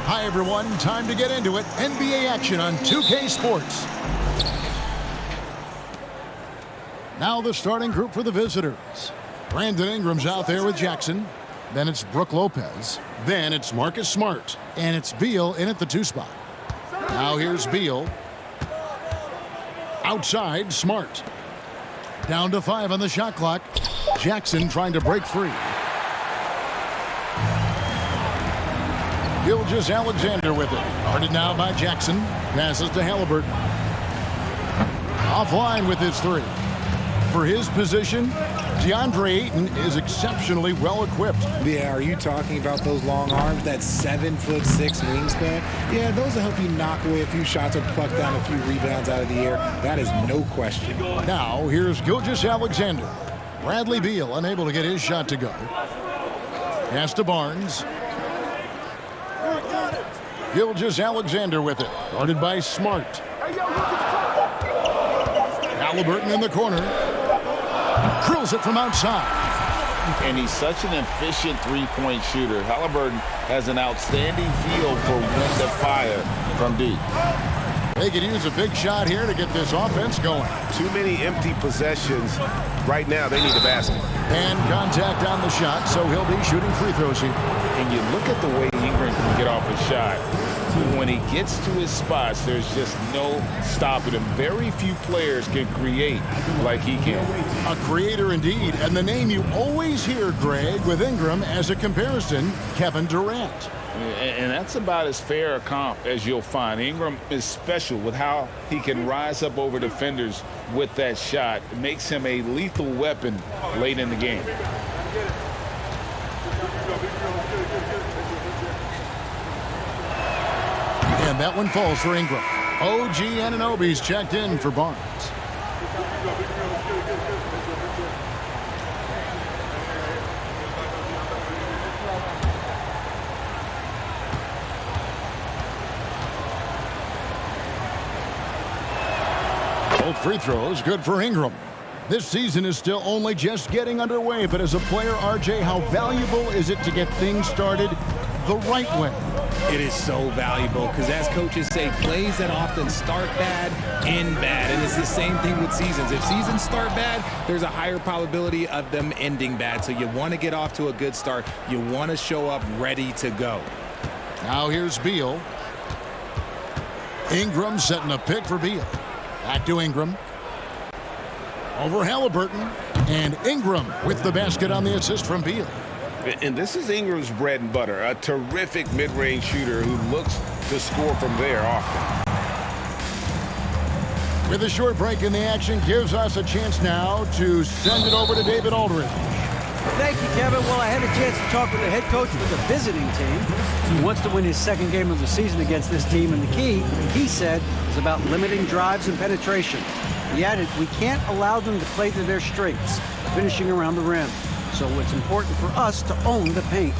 Hi, everyone. Time to get into it. NBA action on 2K Sports. Now the starting group for the visitors. Brandon Ingram's out there with Jackson. Then it's Brook Lopez. Then it's Marcus Smart. And it's Beal in at the 2 spot. Now here's Beal. Outside, Smart. Down to 5 on the shot clock. Jackson trying to break free. Gilgeous-Alexander with it. Guarded now by Jackson. Passes to Halliburton. Offline with his 3. For his position, DeAndre Ayton is exceptionally well equipped. Yeah, are you talking about those long arms, that 7'6" wingspan? Yeah, those will help you knock away a few shots or pluck down a few rebounds out of the air. That is no question. Now, here's Gilgeous-Alexander. Bradley Beal unable to get his shot to go. Pass to Barnes. Gilgeous-Alexander with it. Guarded by Smart. Halliburton in the corner. Drills it from outside. And he's such an efficient three-point shooter. Halliburton has an outstanding feel for when to fire from deep. They could use a big shot here to get this offense going. Too many empty possessions. Right now, they need a basket. And contact on the shot, so he'll be shooting free throws here. And you look at the way Ingram can get off a shot. When he gets to his spots, there's just no stopping him. Very few players can create like he can. A creator indeed, and the name you always hear, Greg, with Ingram as a comparison, Kevin Durant. And that's about as fair a comp as you'll find. Ingram is special with how he can rise up over defenders with that shot. It makes him a lethal weapon late in the game. And that one falls for Ingram. OG Anunoby's checked in for Barnes. Both free throws good for Ingram. This season is still only just getting underway, but as a player, RJ, how valuable is it to get things started the right way? It is so valuable because, as coaches say, plays that often start bad end bad. And it's the same thing with seasons. If seasons start bad, there's a higher probability of them ending bad. So you want to get off to a good start. You want to show up ready to go. Now here's Beal. Ingram setting a pick for Beal. Back to Ingram. Over Halliburton. And Ingram with the basket on the assist from Beal. And this is Ingram's bread and butter, a terrific mid-range shooter who looks to score from there often. With a short break in the action, gives us a chance now to send it over to David Aldridge. Thank you, Kevin. Well, I had a chance to talk with the head coach for the visiting team. He wants to win his 2nd game of the season against this team, and the key, he said, is about limiting drives and penetration. He added, we can't allow them to play to their strengths, finishing around the rim. So it's important for us to own the paint.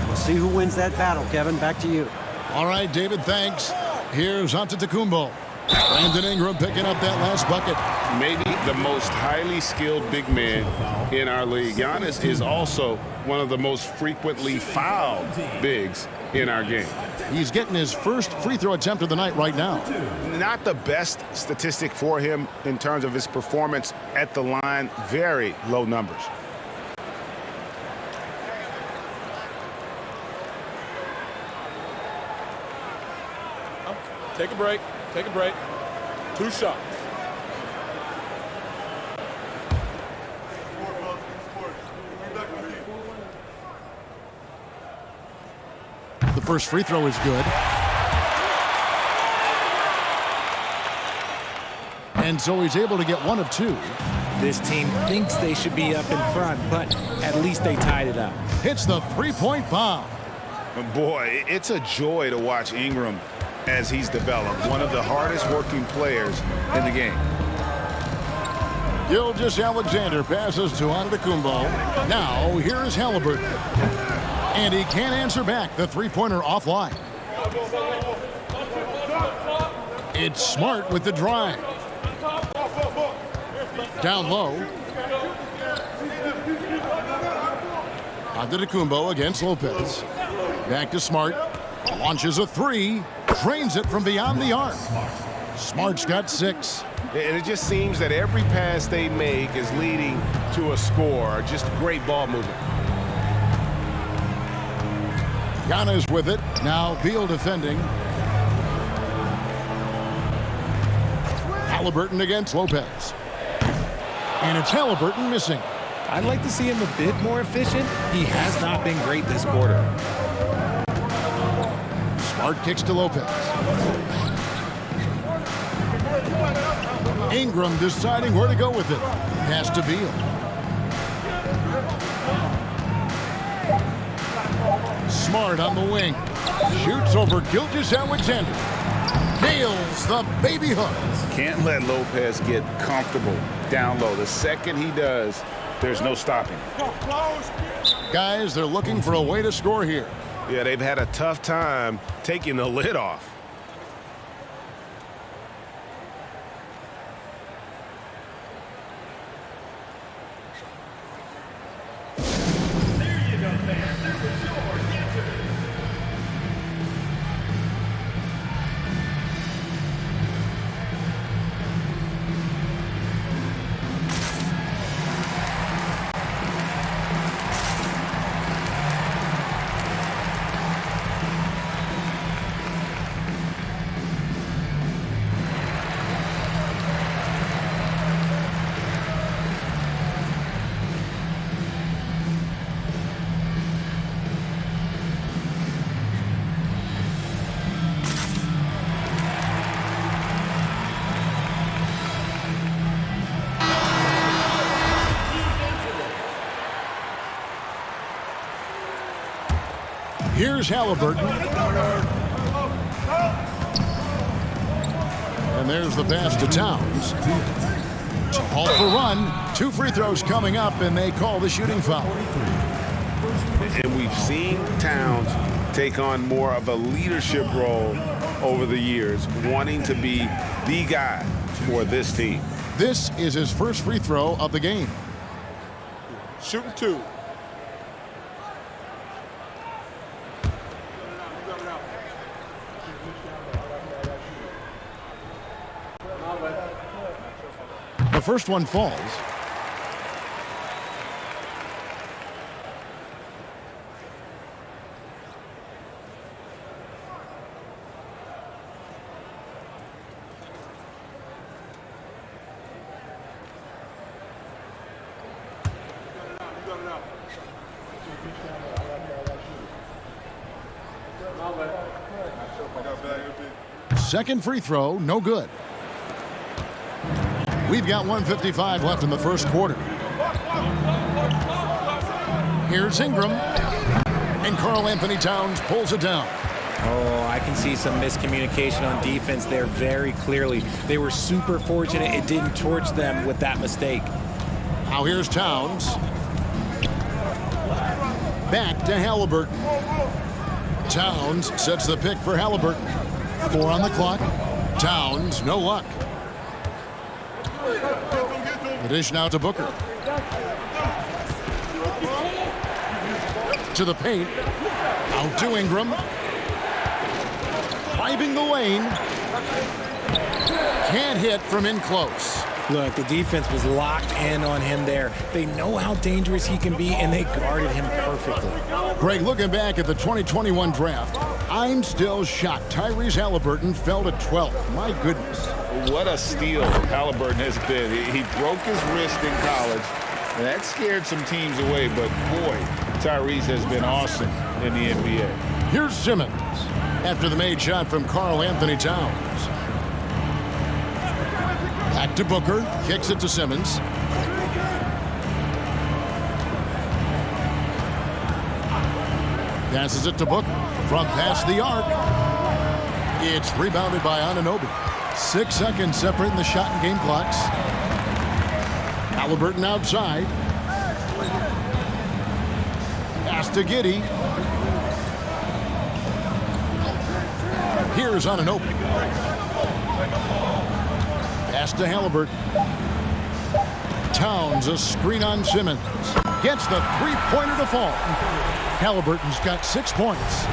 We'll see who wins that battle, Kevin. Back to you. All right, David, thanks. Here's Antetokounmpo. Brandon Ingram picking up that last bucket. Maybe the most highly skilled big man in our league. Giannis is also one of the most frequently fouled bigs in our game. He's getting his first free throw attempt of the night right now. Not the best statistic for him in terms of his performance at the line. Very low numbers. Take a break. Take a break. 2 shots. The first free throw is good. And so he's able to get 1 of 2. This team thinks they should be up in front, but at least they tied it up. Hits the three-point bomb. Boy, it's a joy to watch Ingram as he's developed. One of the hardest working players in the game. Gilgeous-Alexander passes to Antetokounmpo. Now here's Halliburton. And he can't answer back. The three-pointer offline. It's Smart with the drive. Down low. Antetokounmpo against Lopez. Back to Smart. Launches a three. Drains it from beyond the arc. Smart's got 6. And it just seems that every pass they make is leading to a score. Just great ball movement. Giannis with it. Now Beal defending. Halliburton against Lopez. And it's Halliburton missing. I'd like to see him a bit more efficient. He has not been great this quarter. Smart kicks to Lopez. Ingram deciding where to go with it. Pass to Beal. Smart on the wing. Shoots over Gilgeous-Alexander. Nails the baby hook. Can't let Lopez get comfortable down low. The second he does, there's no stopping. Guys, they're looking for a way to score here. Yeah, they've had a tough time taking the lid off. Here's Halliburton. And there's the pass to Towns. To halt the run. 2 free throws coming up, and they call the shooting foul. And we've seen Towns take on more of a leadership role over the years, wanting to be the guy for this team. This is his first free throw of the game. Shooting 2. The first one falls. Second free throw, no good. We've got 1:55 left in the first quarter. Here's Ingram. And Karl Anthony Towns pulls it down. Oh, I can see some miscommunication on defense there very clearly. They were super fortunate it didn't torch them with that mistake. Now here's Towns. Back to Halliburton. Towns sets the pick for Halliburton. 4 on the clock. Towns, no luck. The dish now to Booker. To the paint. Out to Ingram. Driving the lane. Can't hit from in close. Look, the defense was locked in on him there. They know how dangerous he can be, and they guarded him perfectly. Greg, looking back at the 2021 draft, I'm still shocked Tyrese Halliburton fell to 12th. My goodness. What a steal Halliburton has been. He broke his wrist in college, and that scared some teams away, but boy, Tyrese has been awesome in the NBA. Here's Simmons after the made shot from Karl Anthony Towns. Back to Booker, kicks it to Simmons. Passes it to Booker from past the arc. It's rebounded by Anunoby. 6 seconds separating the shot and game clocks. Halliburton outside. Pass to Giddey. Here's Anunoby. Pass to Halliburton. Towns, a screen on Simmons. Gets the three-pointer to fall. Halliburton's got 6 points.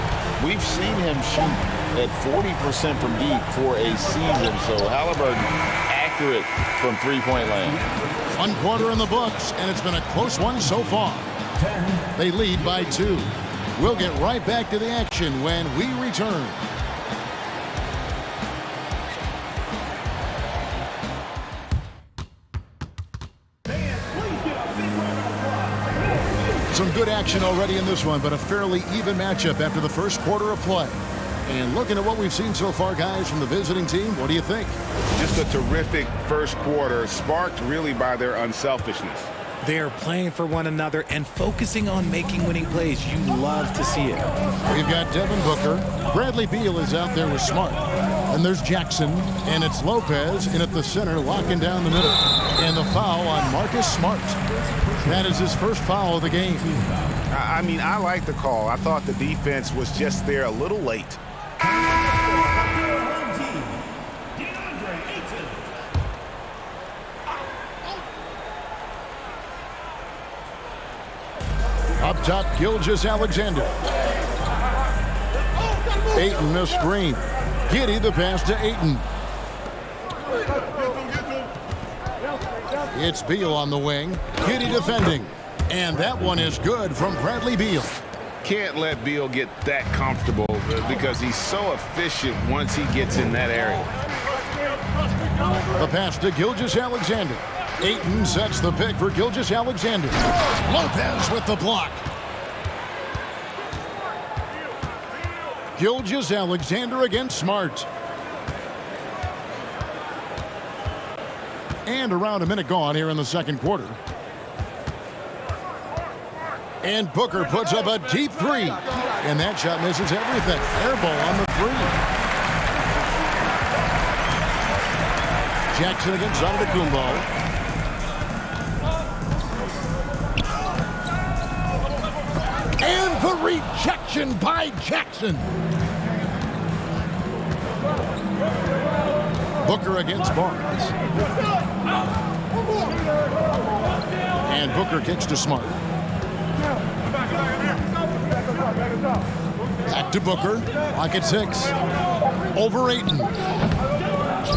We've seen him shoot at 40% from deep for a season, so Halliburton accurate from three-point land. 1 quarter in the books, and it's been a close one so far. They lead by 2. We'll get right back to the action when we return. Some good action already in this one, but a fairly even matchup after the first quarter of play. And looking at what we've seen so far, guys, from the visiting team, what do you think? Just a terrific first quarter, sparked really by their unselfishness. They're playing for one another and focusing on making winning plays. You love to see it. We've got Devin Booker. Bradley Beal is out there with Smart. And there's Jackson, and it's Lopez in at the center, locking down the middle. And the foul on Marcus Smart. That is his first foul of the game. I mean, I like the call. I thought the defense was just there a little late. Up top, Gilgeous-Alexander. Ayton, a screen. Giddey, the pass to Ayton. It's Beal on the wing. Giddey defending. And that one is good from Bradley Beal. Can't let Beal get that comfortable because he's so efficient once he gets in that area. The pass to Gilgeous-Alexander. Ayton sets the pick for Gilgeous-Alexander. Lopez with the block. Gilgeous-Alexander against Smart. And around a minute gone here in the second quarter. And Booker puts up a deep three. And that shot misses everything. Air ball on the three. Jackson against Antetokounmpo. And the rejection by Jackson. Booker against Barnes. And Booker kicks to Smart. Back to Booker. Clock at 6. Over Ayton.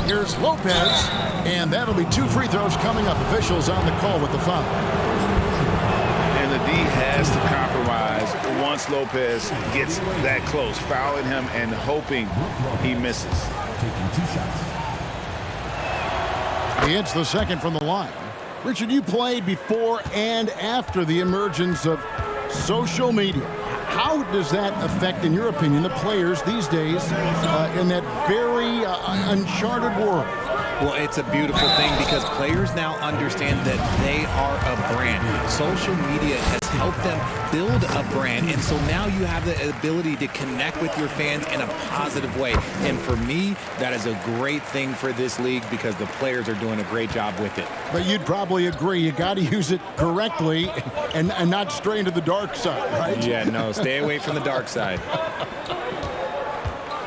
Here's Lopez. And that'll be 2 free throws coming up. Officials on the call with the foul. And the D has to compromise once Lopez gets that close, fouling him and hoping he misses. He hits the second from the line. Richard, you played before and after the emergence of social media. How does that affect, in your opinion, the players these days in that very uncharted world? Well, it's a beautiful thing because players now understand that they are a brand. Social media has helped them build a brand, and so now you have the ability to connect with your fans in a positive way. And for me, that is a great thing for this league because the players are doing a great job with it. But you'd probably agree you got to use it correctly and not stray into the dark side, right? Yeah, no, stay away from the dark side.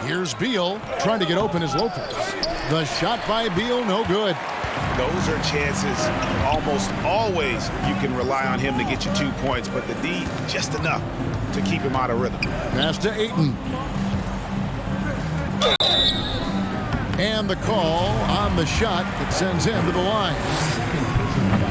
Here's Beal trying to get open as Lopez. The shot by Beal, no good. Those are chances almost always you can rely on him to get you 2 points, but the D just enough to keep him out of rhythm. Pass to Ayton. And the call on the shot that sends him to the line.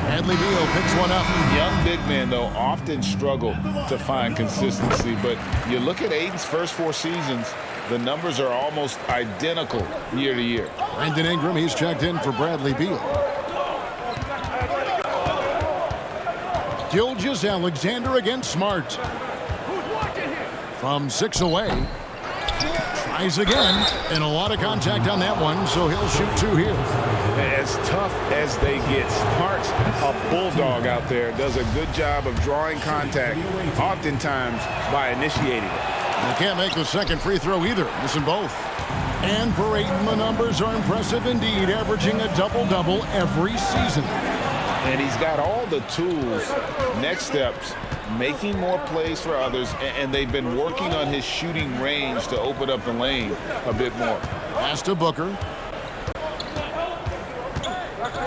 Bradley Beal picks one up. Young big men, though, often struggle to find consistency, but you look at Ayton's first 4 seasons, the numbers are almost identical year to year. Brandon Ingram, he's checked in for Bradley Beal. Gilgeous-Alexander against Smart. From 6 away. Tries again, and a lot of contact on that one, so he'll shoot 2 here. As tough as they get, Smart's a bulldog out there, does a good job of drawing contact, oftentimes by initiating it. They can't make the second free throw either, missing both. And for Ayton, the numbers are impressive indeed, averaging a double-double every season. And he's got all the tools, next steps, making more plays for others, and they've been working on his shooting range to open up the lane a bit more. Pass to Booker.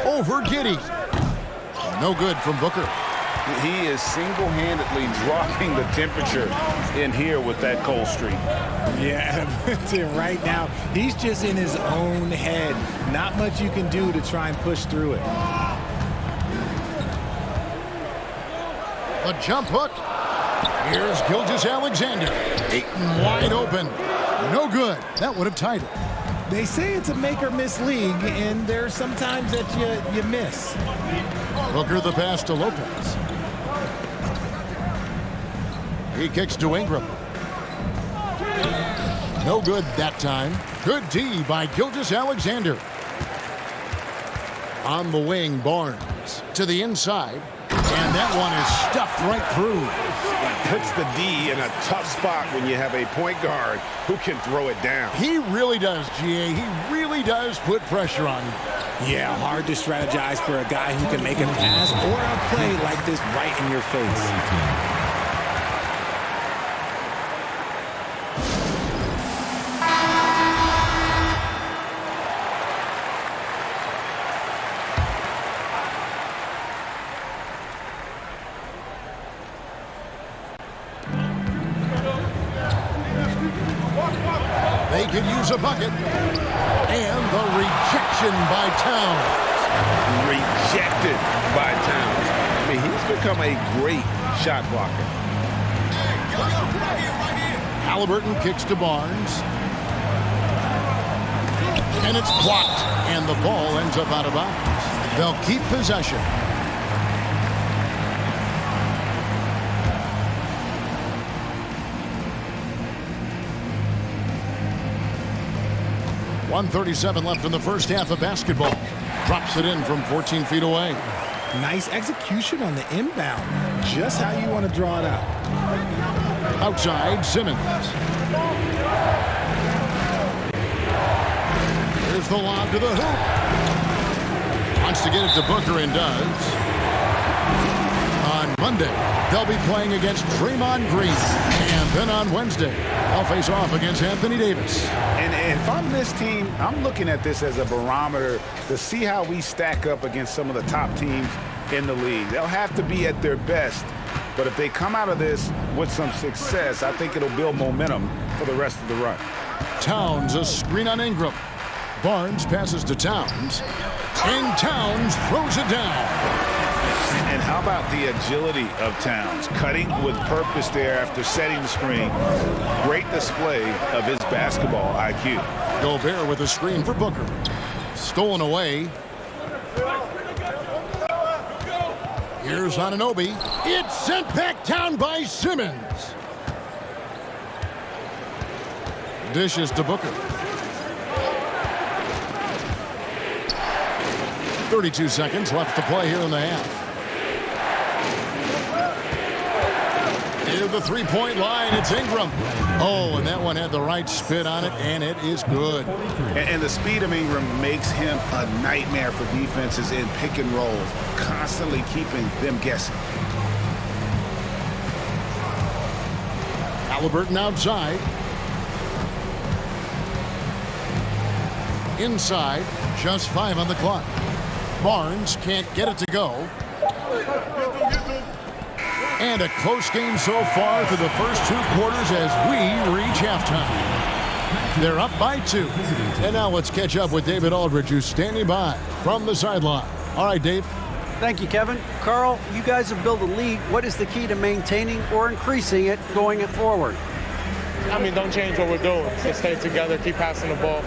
Over Giddey. No good from Booker. He is single-handedly dropping the temperature in here with that cold streak. Yeah, right now, he's just in his own head. Not much you can do to try and push through it. The jump hook. Here's Gilgeous-Alexander. Ayton wide open. No good. That would have tied it. They say it's a make-or-miss league, and there's sometimes that you miss. Booker the pass to Lopez. He kicks to Ingram. No good that time. Good D by Gilgeous-Alexander. On the wing, Barnes to the inside. And that one is stuffed right through. Puts the D in a tough spot when you have a point guard who can throw it down. He really does, GA. He really does put pressure on you. Yeah, hard to strategize for a guy who can make a pass or a play like this right in your face. They could use a bucket. And the rejection by Towns. Rejected by Towns. I mean, he's become a great shot blocker. Halliburton kicks to Barnes. And it's blocked. And the ball ends up out of bounds. They'll keep possession. .137 left in the first half of basketball. Drops it in from 14 feet away. Nice execution on the inbound. Just how you want to draw it up. Outside, Simmons. Here's the lob to the hoop. Wants to get it to Booker and does. On Monday, they'll be playing against Draymond Green. And then on Wednesday, they'll face off against Anthony Davis. And if I'm this team, I'm looking at this as a barometer to see how we stack up against some of the top teams in the league. They'll have to be at their best. But if they come out of this with some success, I think it'll build momentum for the rest of the run. Towns, a screen on Ingram. Barnes passes to Towns. And Towns throws it down. And how about the agility of Towns? Cutting with purpose there after setting the screen. Great display of his basketball IQ. Gobert with a screen for Booker. Stolen away. Here's Anunoby. It's sent back down by Simmons. Dishes to Booker. 32 seconds left to play here in the half. Near the three-point line, it's Ingram. Oh, and that one had the right spin on it, and it is good. And the speed of Ingram makes him a nightmare for defenses in pick and rolls, constantly keeping them guessing. Halliburton outside. Inside, just 5 on the clock. Barnes can't get it to go. And a close game so far through the first 2 quarters as we reach halftime. They're up by 2. And now let's catch up with David Aldridge, who's standing by from the sideline. All right, Dave. Thank you, Kevin. Carl, you guys have built a lead. What is the key to maintaining or increasing it going forward? I mean, don't change what we're doing. Just stay together, keep passing the ball,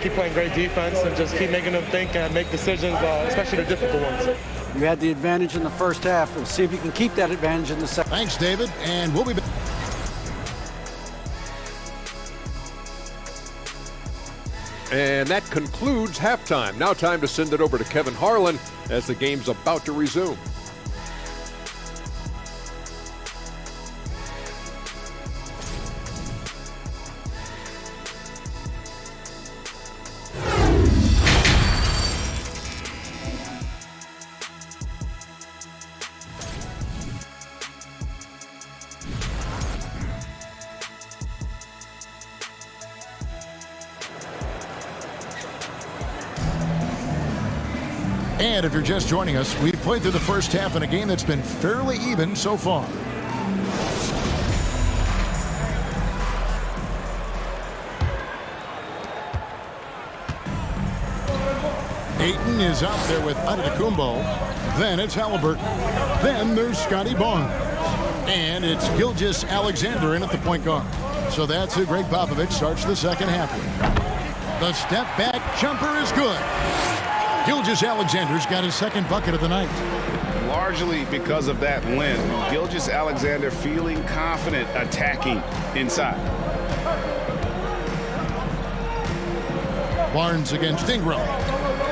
keep playing great defense, and just keep making them think and make decisions, especially the difficult ones. You had the advantage in the first half. We'll see if you can keep that advantage in the second. Thanks, David, and we'll be back. And that concludes halftime. Now time to send it over to Kevin Harlan as the game's about to resume. And if you're just joining us, we've played through the first half in a game that's been fairly even so far. Ayton is out there with Antetokounmpo. Then it's Halliburton. Then there's Scotty Barnes. And it's Gilgeous-Alexander in at the point guard. So that's who Greg Popovich starts the second half with. The step back jumper is good. Gilgeous-Alexander's got his second bucket of the night. Largely because of that win, Gilgeous-Alexander feeling confident attacking inside. Barnes against Ingram.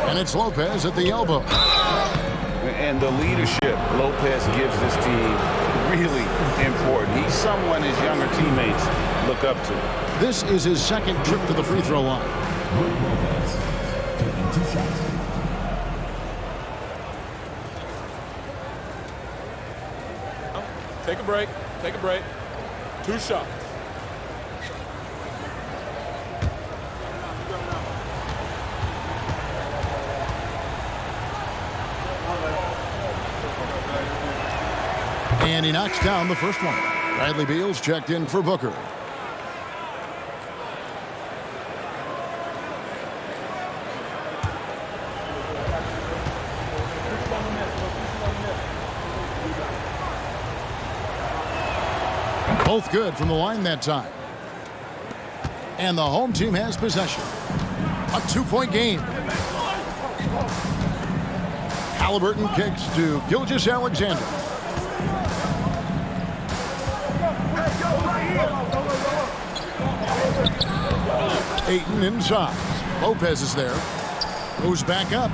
And it's Lopez at the elbow. And the leadership Lopez gives this team really important. He's someone his younger teammates look up to. This is his second trip to the free throw line. Taking 2 shots. Take a break. Take a break. 2 shots. And he knocks down the first one. Bradley Beal's checked in for Booker. Both good from the line that time. And the home team has possession. A 2-point game. Halliburton kicks to Gilgeous-Alexander. Ayton inside. Lopez is there. Goes back up.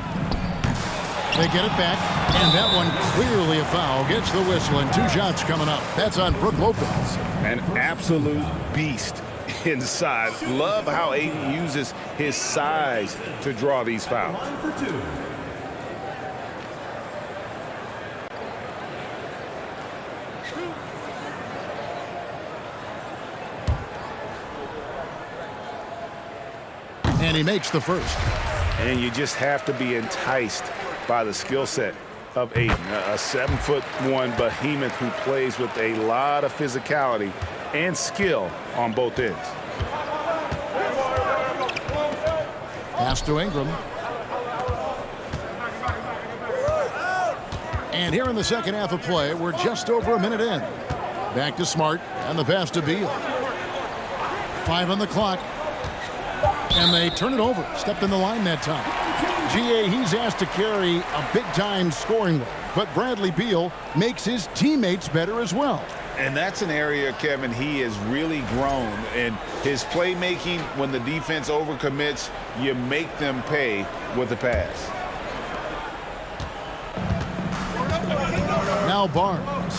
They get it back. And that one clearly a foul. Gets the whistle and 2 shots coming up. That's on Brook Lopez. An absolute beast inside. Love how Ayton uses his size to draw these fouls. 1 for 2. And he makes the first. And you just have to be enticed by the skill set of Ayton, a 7'1" behemoth who plays with a lot of physicality and skill on both ends. Pass to Ingram. And here in the second half of play, we're just over a minute in. Back to Smart, and the pass to Beal. 5 on the clock. And they turn it over. Stepped in the line that time. GA, he's asked to carry a big-time scoring load. But Bradley Beal makes his teammates better as well. And that's an area, Kevin, he has really grown. And his playmaking, when the defense overcommits, you make them pay with the pass. Now Barnes.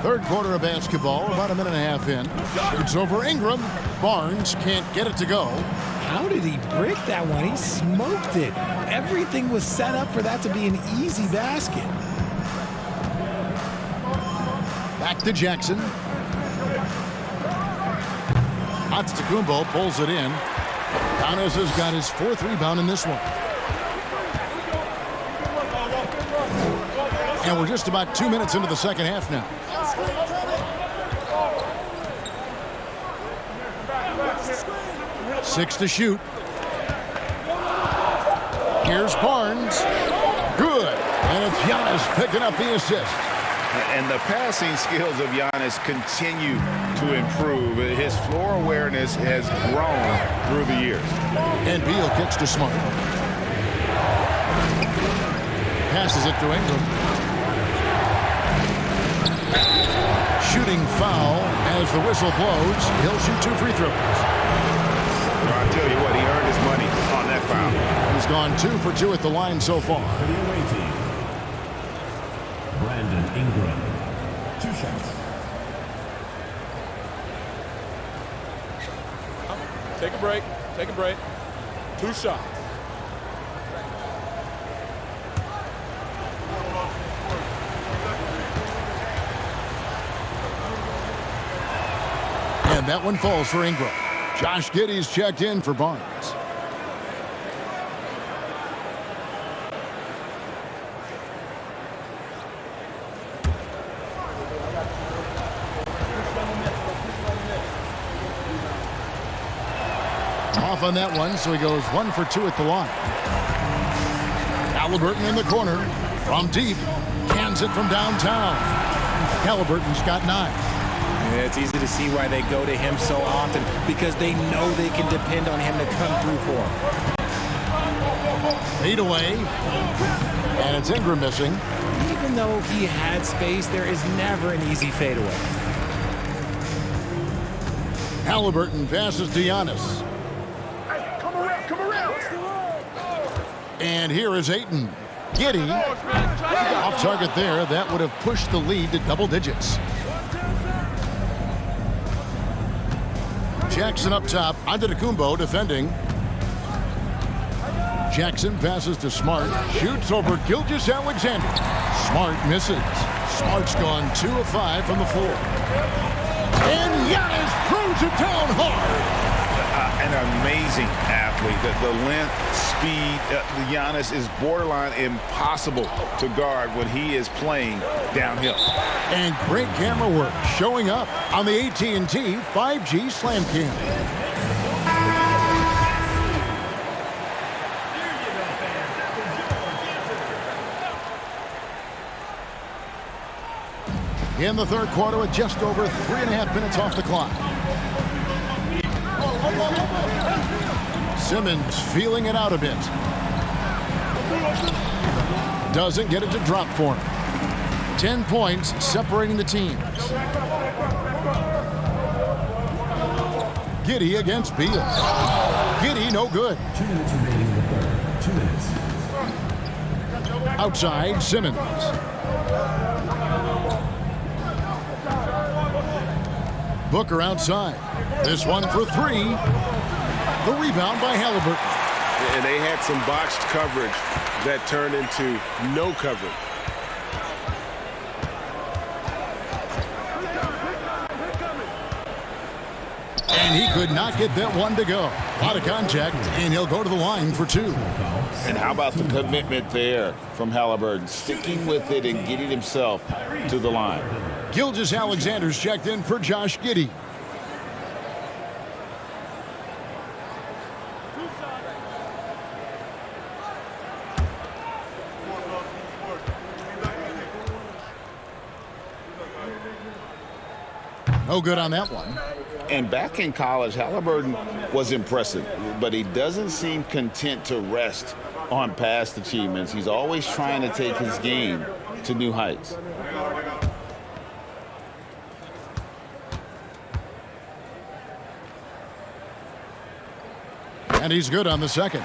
Third quarter of basketball, about a minute and a half in. It's over Ingram. Barnes can't get it to go. How did he break that one? He smoked it. Everything was set up for that to be an easy basket. Back to Jackson. Antetokounmpo pulls it in. Giannis has got his 4th rebound in this one. And we're just about 2 minutes into the second half now. Six to shoot. Here's Barnes. Good. And it's Giannis picking up the assist. And the passing skills of Giannis continue to improve. His floor awareness has grown through the years. And Beal kicks to Smart. Passes it to Ingram. Shooting foul as the whistle blows. He'll shoot 2 free throws. I'll tell you what, he earned his money on that foul. He's gone 2 for 2 at the line so far. For the away team, Brandon Ingram. 2 shots. Take a break. Take a break. 2 shots. And that one falls for Ingram. Josh Giddey's checked in for Barnes. Off on that one, so he goes 1 for 2 at the line. Halliburton in the corner. From deep. Cans it from downtown. Halliburton's got 9. Yeah, it's easy to see why they go to him so often, because they know they can depend on him to come through for them. Fade away. And it's Ingram missing. Even though he had space, there is never an easy fadeaway. Halliburton passes to Giannis. And here is Ayton. Giddey off target there. That would have pushed the lead to double digits. Jackson up top. Antetokounmpo defending. Jackson passes to Smart. Shoots over Gilgeous-Alexander. Smart misses. Smart's gone 2 of 5 from the floor. And Giannis throws it down hard. An amazing athlete. The length, speed. Giannis is borderline impossible to guard when he is playing downhill. And great camera work showing up on the AT&T 5G Slam Cam. In the third quarter with just over 3.5 minutes off the clock. Simmons feeling it out a bit. Doesn't get it to drop for him. 10 points separating the teams. Giddey against Beal. Giddey no good. 2 minutes remaining in the third. 2 minutes. Outside Simmons. Booker outside. This one for 3. The rebound by Halliburton. And they had some botched coverage that turned into no coverage. And he could not get that one to go. A lot of contact, and he'll go to the line for 2. And how about the commitment there from Halliburton, sticking with it and getting himself to the line. Gilgeous-Alexander's checked in for Josh Giddey. No good on that one. And back in college, Halliburton was impressive, but he doesn't seem content to rest on past achievements. He's always trying to take his game to new heights. And he's good on the second.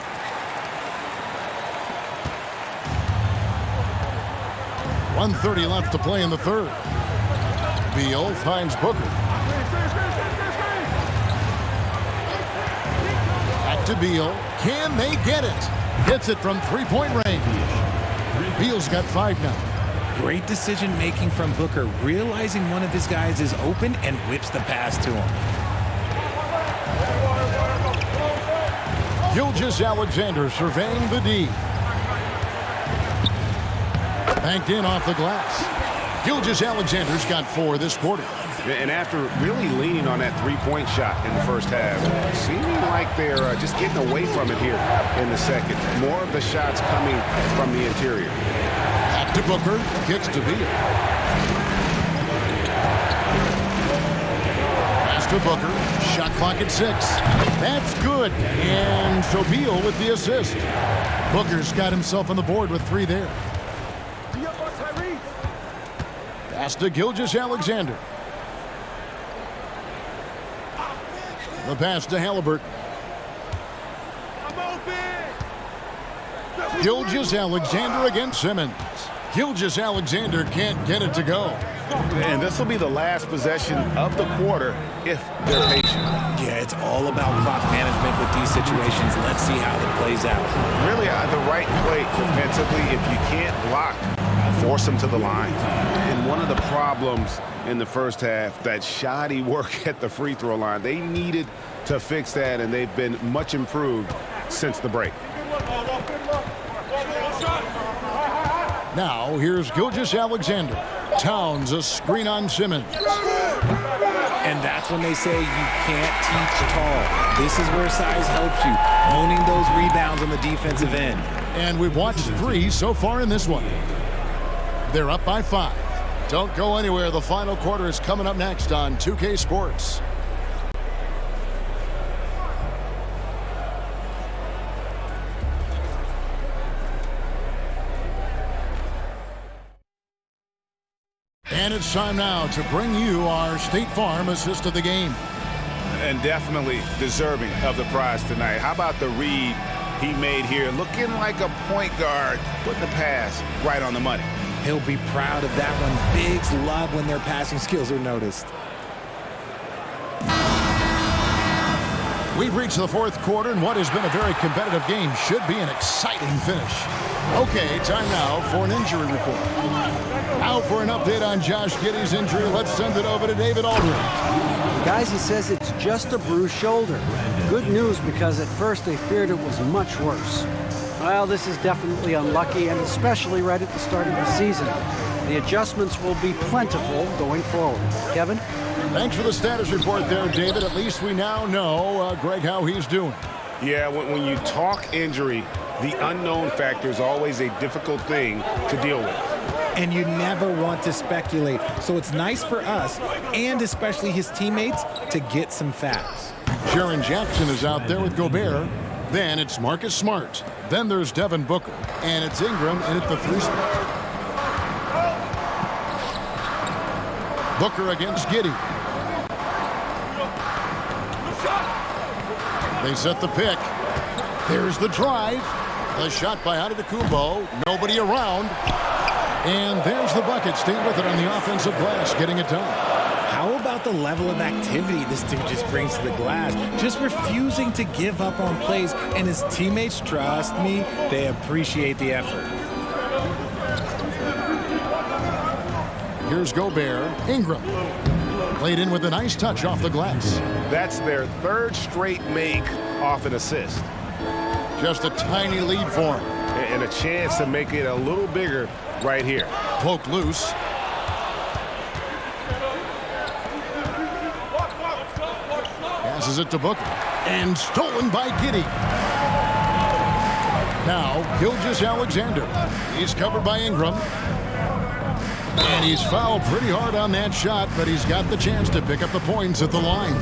.130 left to play in the third. Beal finds Booker. Back to Beal. Can they get it? Hits it from 3-point range. Beal's got 5 now. Great decision making from Booker, realizing one of his guys is open and whips the pass to him. Gilgeous-Alexander surveying the D. Banked in off the glass. Gilgeous-Alexander's got 4 this quarter. And after really leaning on that 3-point shot in the first half, seeming like they're just getting away from it here in the second. More of the shots coming from the interior. Back to Booker, kicks to Beal. Pass to Booker, shot clock at 6. That's good, and so Beal with the assist. Booker's got himself on the board with 3 there. Pass to Gilgeous-Alexander. The pass to Halliburton. Gilgeous-Alexander against Simmons. Gilgeous-Alexander can't get it to go. And this will be the last possession of the quarter if they're patient. Yeah, it's all about clock management with these situations. Let's see how it plays out. Really the right play defensively. If you can't block, force them to the line. And one of the problems in the first half, that shoddy work at the free throw line, they needed to fix that, and they've been much improved since the break. Now here's Gilgeous-Alexander. Towns a screen on Simmons. And And that's when they say you can't teach tall. This is where size helps you, owning those rebounds on the defensive end. And we've watched 3 so far in this one. They're up by 5. Don't go anywhere. The final quarter is coming up next on 2K Sports. And it's time now to bring you our State Farm assist of the game. And definitely deserving of the prize tonight. How about the read he made here? Looking like a point guard, putting the pass right on the money. He'll be proud of that one. Bigs love when their passing skills are noticed. We've reached the 4th quarter, and what has been a very competitive game should be an exciting finish. Okay, time now for an injury report. Now for an update on Josh Giddey's injury, let's send it over to David Aldridge. Guys, he says it's just a bruised shoulder. Good news, because at first they feared it was much worse. Well, this is definitely unlucky, and especially right at the start of the season. The adjustments will be plentiful going forward. Kevin? Thanks for the status report there, David. At least we now know, Greg, how he's doing. Yeah, when you talk injury, the unknown factor is always a difficult thing to deal with. And you never want to speculate. So it's nice for us, and especially his teammates, to get some facts. Jaren Jackson is out there with Gobert. Then it's Marcus Smart. Then there's Devin Booker. And it's Ingram in at the 3 spot. Booker against Giddey. They set the pick. There's the drive. The shot by Antetokounmpo. Nobody around. And there's the bucket. Stay with it on the offensive glass, getting it done. How about the level of activity this dude just brings to the glass? Just refusing to give up on plays, and his teammates, trust me, they appreciate the effort. Here's Gobert. Ingram. Played in with a nice touch off the glass. That's their 3rd straight make off an assist. Just a tiny lead for him. And a chance to make it a little bigger right here. Poked loose. Passes it to Booker. And stolen by Giddey. Now, Gilgeous-Alexander. He's covered by Ingram. And he's fouled pretty hard on that shot, but he's got the chance to pick up the points at the line.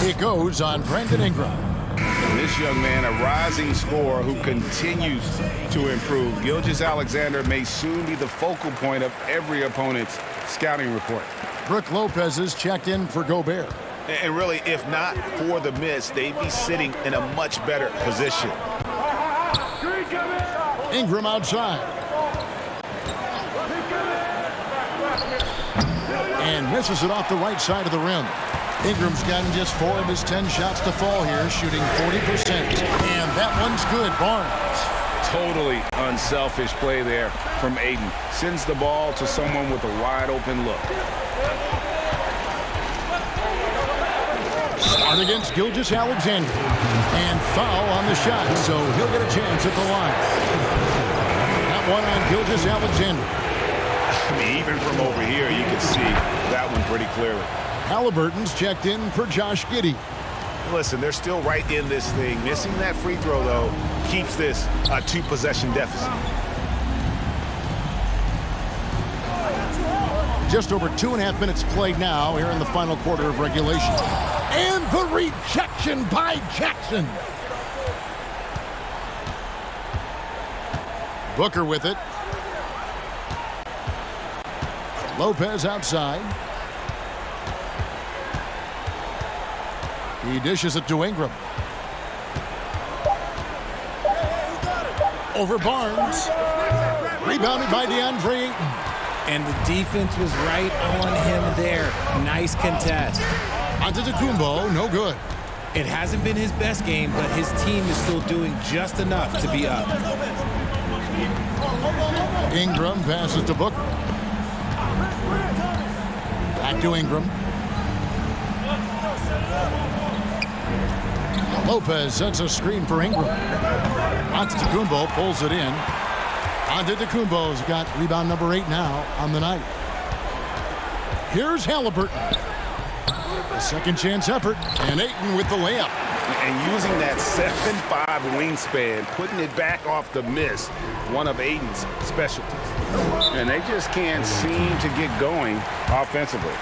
It goes on Brandon Ingram. And this young man, a rising scorer who continues to improve. Gilgeous-Alexander may soon be the focal point of every opponent's scouting report. Brook Lopez is checked in for Gobert. And really, if not for the miss, they'd be sitting in a much better position. Ingram outside. And misses it off the right side of the rim. Ingram's gotten just 4 of his 10 shots to fall here, shooting 40%. And that one's good. Barnes. Totally unselfish play there from Aiden. Sends the ball to someone with a wide open look. Smart against Gilgeous-Alexander. And foul on the shot, so he'll get a chance at the line. That one on Gilgeous-Alexander. I mean, even from over here, you can see that one pretty clearly. Halliburton's checked in for Josh Giddey. Listen, they're still right in this thing. Missing that free throw, though, keeps this a 2-possession deficit. Just over 2.5 minutes played now here in the final quarter of regulation. And the rejection by Jackson. Booker with it. Lopez outside. He dishes it to Ingram. Over Barnes. Rebounded by DeAndre Ayton. And the defense was right on him there. Nice contest. Antetokounmpo, no good. It hasn't been his best game, but his team is still doing just enough to be up. Ingram passes to Booker. Back to Ingram. Lopez sets a screen for Ingram. Antetokounmpo pulls it in. Antetokounmpo's got rebound number 8 now on the night. Here's Halliburton. A second chance effort, and Ayton with the layup. And using that 7'5" wingspan, putting it back off the miss, one of Ayton's specialties. And they just can't seem to get going offensively.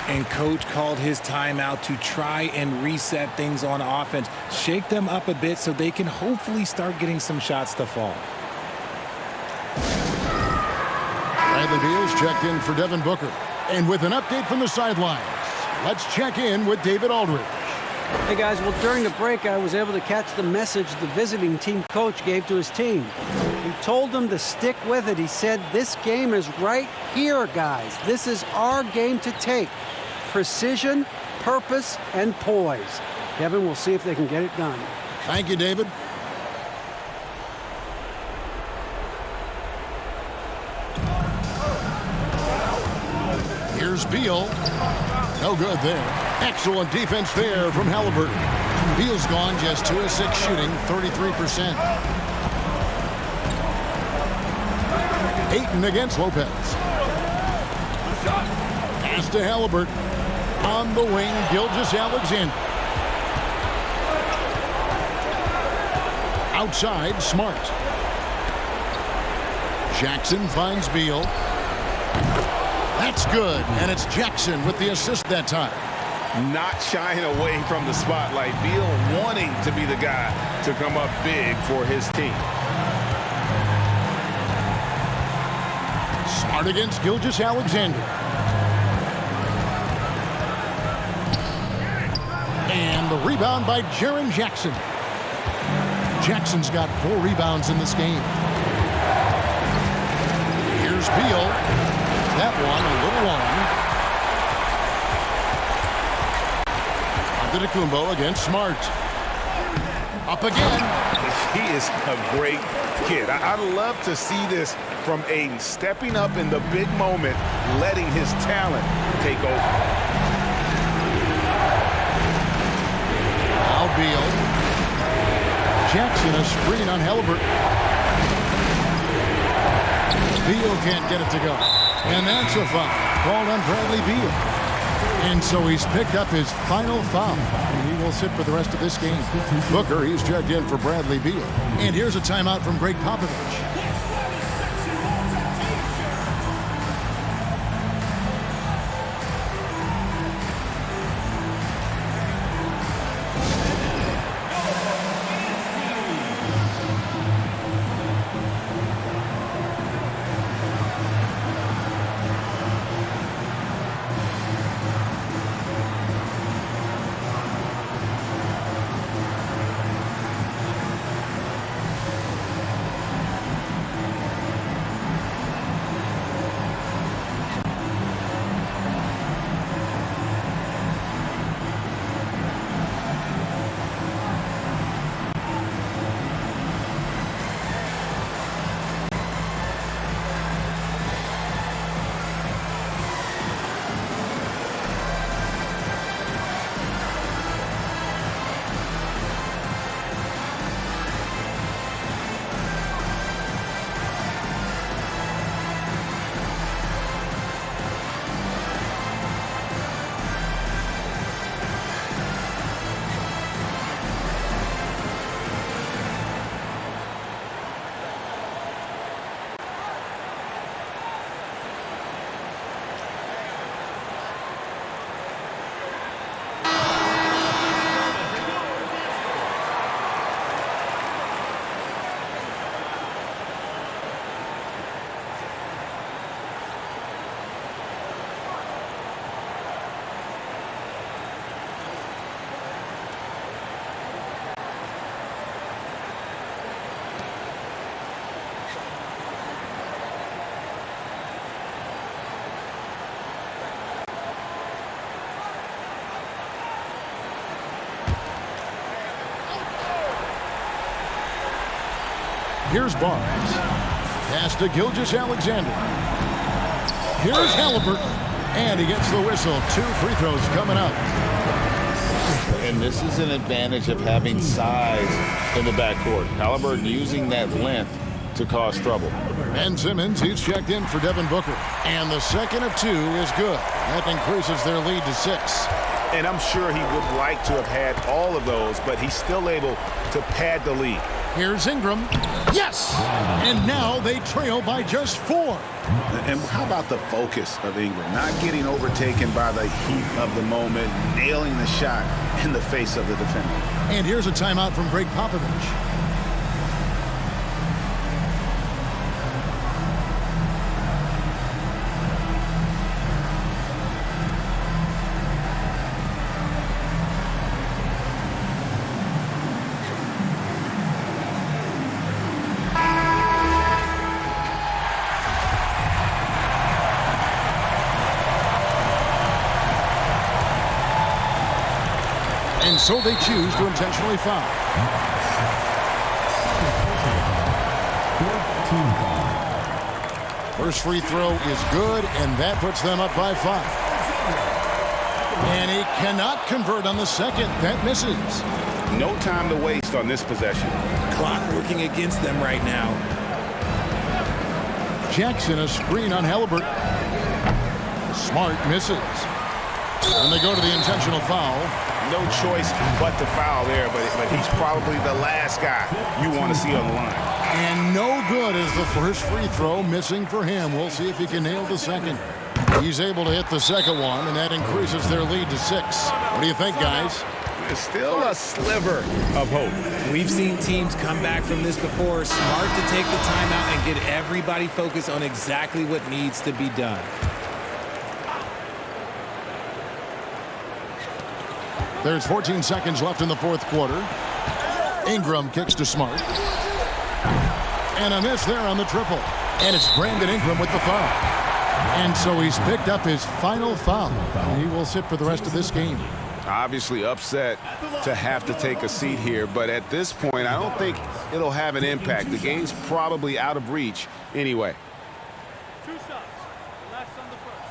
And coach called his timeout to try and reset things on offense, shake them up a bit so they can hopefully start getting some shots to fall. Bradley Beal's checked in for Devin Booker. And with an update from the sidelines, let's check in with David Aldridge. Hey guys, well during the break I was able to catch the message the visiting team coach gave to his team. He told them to stick with it. He said, this game is right here, guys. This is our game to take. Precision, purpose, and poise. Kevin, we'll see if they can get it done. Thank you, David. Here's Beal. No good there. Excellent defense there from Halliburton. Beal's gone just 2 of 6 shooting, 33%. Ayton against Lopez. Pass to Halliburton. On the wing, Gilgeous-Alexander. Outside, Smart. Jackson finds Beal. That's good, and it's Jackson with the assist that time. Not shying away from the spotlight. Beal wanting to be the guy to come up big for his team. Smart against Gilgeous-Alexander. And the rebound by Jaren Jackson. Jackson's got 4 rebounds in this game. Here's Beal. That one a little long. Antetokounmpo against Smart. Up again. He is a great kid. I'd love to see this from Ayton, stepping up in the big moment, letting his talent take over. Now Beal. Jackson a screen on Halliburton. Beal can't get it to go. And that's a foul called on Bradley Beal. And so he's picked up his final foul. And he will sit for the rest of this game. Booker, he's checked in for Bradley Beal. And here's a timeout from Greg Popovich. Here's Barnes. Pass to Gilgeous-Alexander. Here's Halliburton. And he gets the whistle. 2 free throws coming up. And this is an advantage of having size in the backcourt. Halliburton using that length to cause trouble. Ben Simmons, he's checked in for Devin Booker. And the second of 2 is good. That increases their lead to 6. And I'm sure he would like to have had all of those, but he's still able to pad the lead. Here's Ingram. Yes! And now they trail by just 4. And how about the focus of Ingram? Not getting overtaken by the heat of the moment, nailing the shot in the face of the defender. And here's a timeout from Greg Popovich. And so they choose to intentionally foul. First free throw is good, and that puts them up by 5. And he cannot convert on the second. That misses. No time to waste on this possession. Clock working against them right now. Jackson, a screen on Halliburton. Smart misses. And they go to the intentional foul. No choice but to foul there, but he's probably the last guy you want to see on the line. And no good is the first free throw, missing for him. We'll see if he can nail the second. He's able to hit the second one, and that increases their lead to 6. What do you think, guys? There's still a sliver of hope. We've seen teams come back from this before. Smart to take the timeout and get everybody focused on exactly what needs to be done. There's 14 seconds left in the fourth quarter. Ingram kicks to Smart. And a miss there on the triple. And it's Brandon Ingram with the foul. And so he's picked up his final foul. And he will sit for the rest of this game. Obviously upset to have to take a seat here, but at this point, I don't think it'll have an impact. The game's probably out of reach anyway. 2 shots. Last on the first.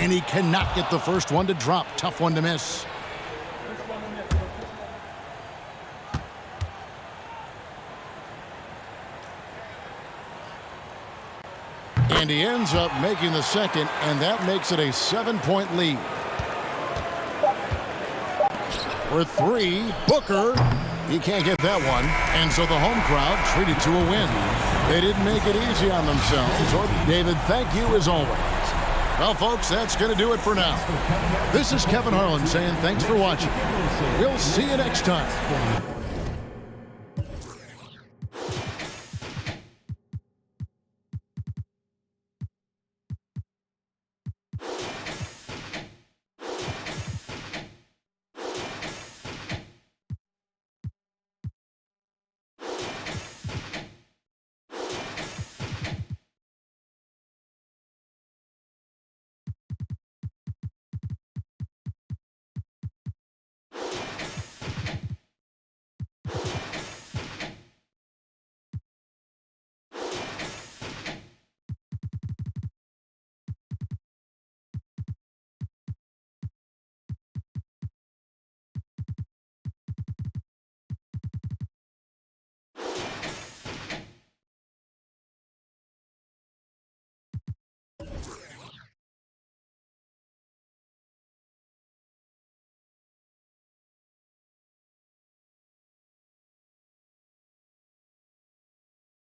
And he cannot get the first one to drop. Tough one to miss. And he ends up making the second, and that makes it a 7-point lead. For 3, Booker. He can't get that one. And so the home crowd treated to a win. They didn't make it easy on themselves. David, thank you as always. Well, folks, that's going to do it for now. This is Kevin Harlan saying thanks for watching. We'll see you next time.